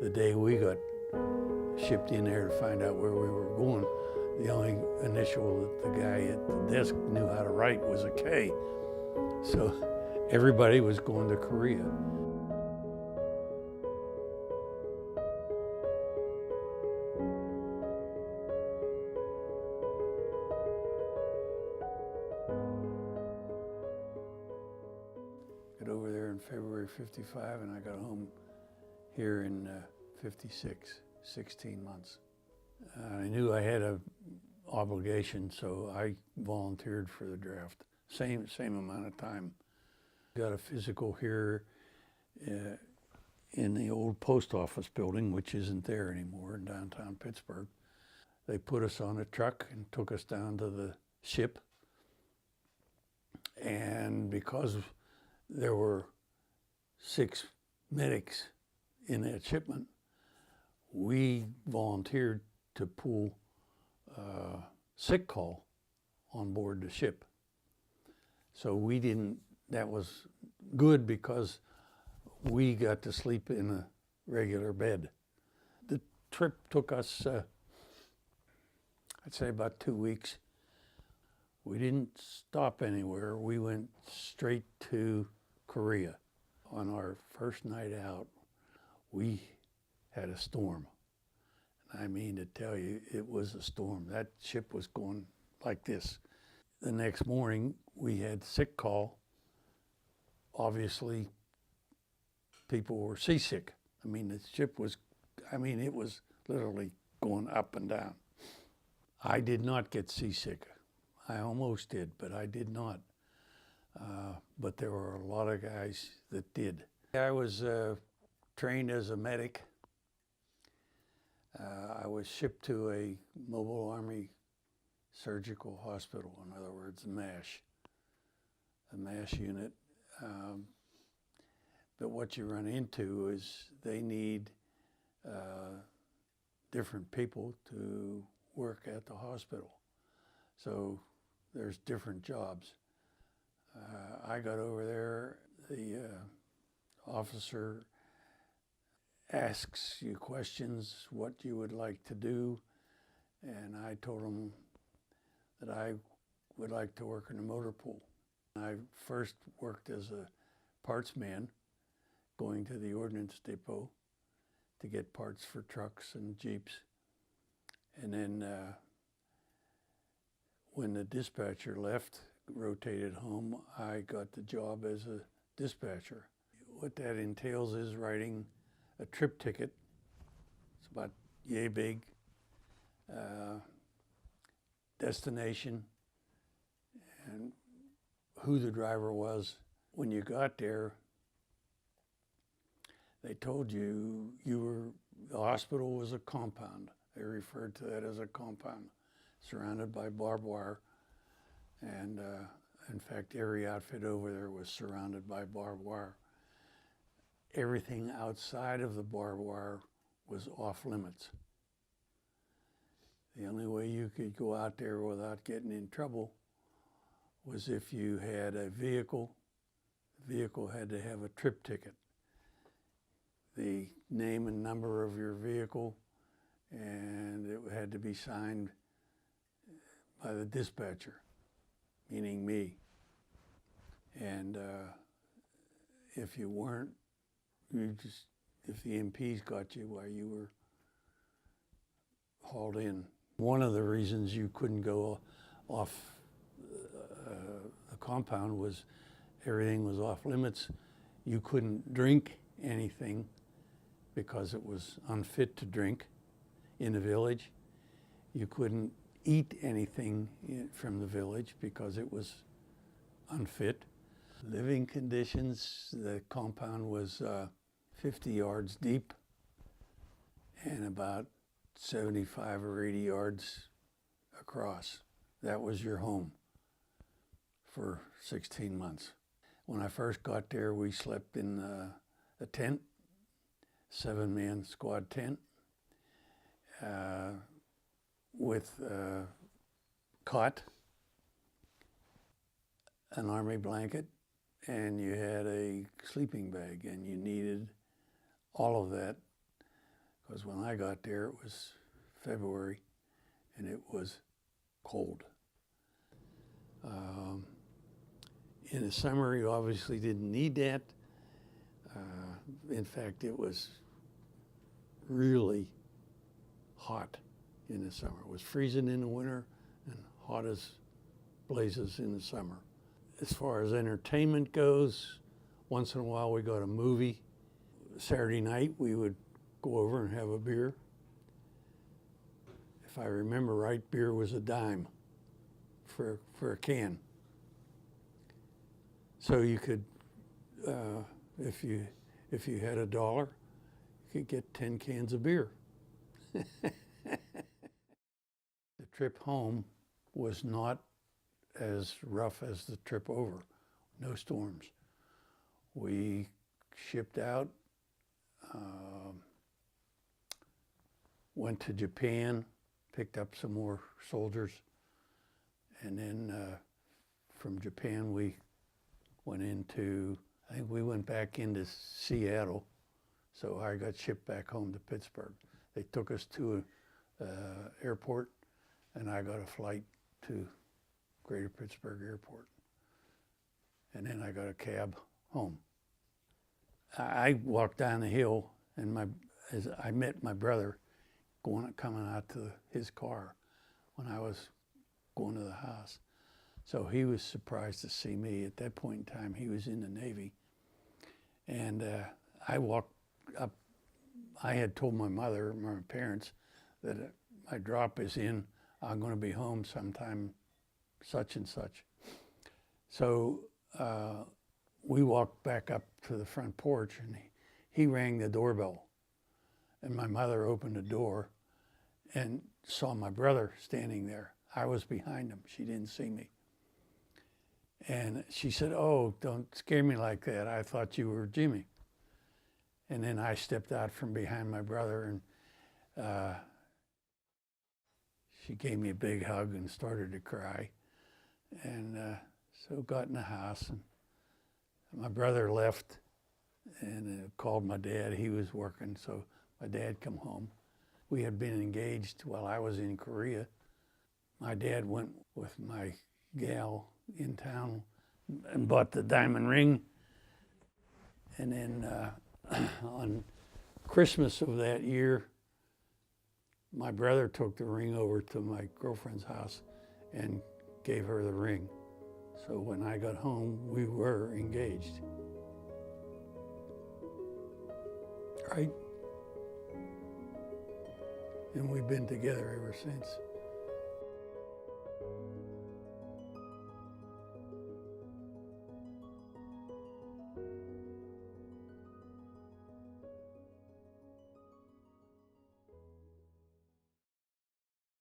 The day we got shipped in there to find out where we were going, the only initial that the guy at the desk knew how to write was a K. So everybody was going to Korea. Got over there in February '55 and I got home here in '56, 16 months. I knew I had an obligation, so I volunteered for the draft. Same amount of time. Got a physical here in the old post office building, which isn't there anymore in downtown Pittsburgh. They put us on a truck and took us down to the ship. And because there were 6 medics in that shipment, we volunteered to pull sick call on board the ship. So we didn't, that was good because we got to sleep in a regular bed. The trip took us, I'd say about 2 weeks. We didn't stop anywhere. We went straight to Korea. On our first night out, we had a storm. I mean to tell you, it was a storm. That ship was going like this. The next morning, we had sick call. Obviously, people were seasick. I mean, the ship was, it was literally going up and down. I did not get seasick. I almost did, but I did not. But there were a lot of guys that did. I was trained as a medic. I was shipped to a Mobile Army Surgical Hospital, in other words, a MASH unit. But what you run into is they need different people to work at the hospital. So there's different jobs. I got over there, the officer asks you questions, what you would like to do, and I told him that I would like to work in a motor pool. I first worked as a parts man, going to the ordnance depot to get parts for trucks and Jeeps. And then when the dispatcher left, rotated home, I got the job as a dispatcher. What that entails is writing a trip ticket. It's about yay big. Destination and who the driver was. When you got there, they told you the hospital was a compound. They referred to that as a compound, surrounded by barbed wire. And in fact, every outfit over there was surrounded by barbed wire. Everything outside of the barbed wire was off limits. The only way you could go out there without getting in trouble was if you had a vehicle. The vehicle had to have a trip ticket. The name and number of your vehicle, and it had to be signed by the dispatcher, meaning me. And if you weren't, if the MPs got you while you were hauled in. One of the reasons you couldn't go off the compound was everything was off limits. You couldn't drink anything because it was unfit to drink in the village. You couldn't eat anything from the village because it was unfit. Living conditions, the compound was 50 yards deep and about 75 or 80 yards across. That was your home for 16 months. When I first got there, we slept in a tent, 7-man squad tent, with a cot, an army blanket, and you had a sleeping bag, and you needed all of that because when I got there it was February and it was cold. In the summer you obviously didn't need that. In fact, it was really hot in the summer. It was freezing in the winter and hot as blazes in the summer. As far as entertainment goes, once in a while we got a movie. Saturday night we would go over and have a beer. If I remember right, beer was a dime for a can. So you could, if you had $1, you could get 10 cans of beer. The trip home was not as rough as the trip over. No storms. We shipped out, went to Japan, picked up some more soldiers, and then from Japan we went into, I think we went back into Seattle, so I got shipped back home to Pittsburgh. They took us to an airport, and I got a flight to Greater Pittsburgh Airport. And then I got a cab home. I walked down the hill, and as I met my brother coming out to his car when I was going to the house. So he was surprised to see me. At that point in time, he was in the Navy. And I walked up. I had told my mother, my parents, that my drop is in. I'm going to be home sometime such and such. So we walked back up to the front porch, and he rang the doorbell. And my mother opened the door and saw my brother standing there. I was behind him. She didn't see me. And she said, "Oh, don't scare me like that. I thought you were Jimmy." And then I stepped out from behind my brother, and she gave me a big hug and started to cry. And so got in the house, and my brother left and called my dad. He was working, so my dad come home. We had been engaged while I was in Korea. My dad went with my gal in town and bought the diamond ring. And then on Christmas of that year, my brother took the ring over to my girlfriend's house and gave her the ring. So when I got home, we were engaged. Right? And we've been together ever since.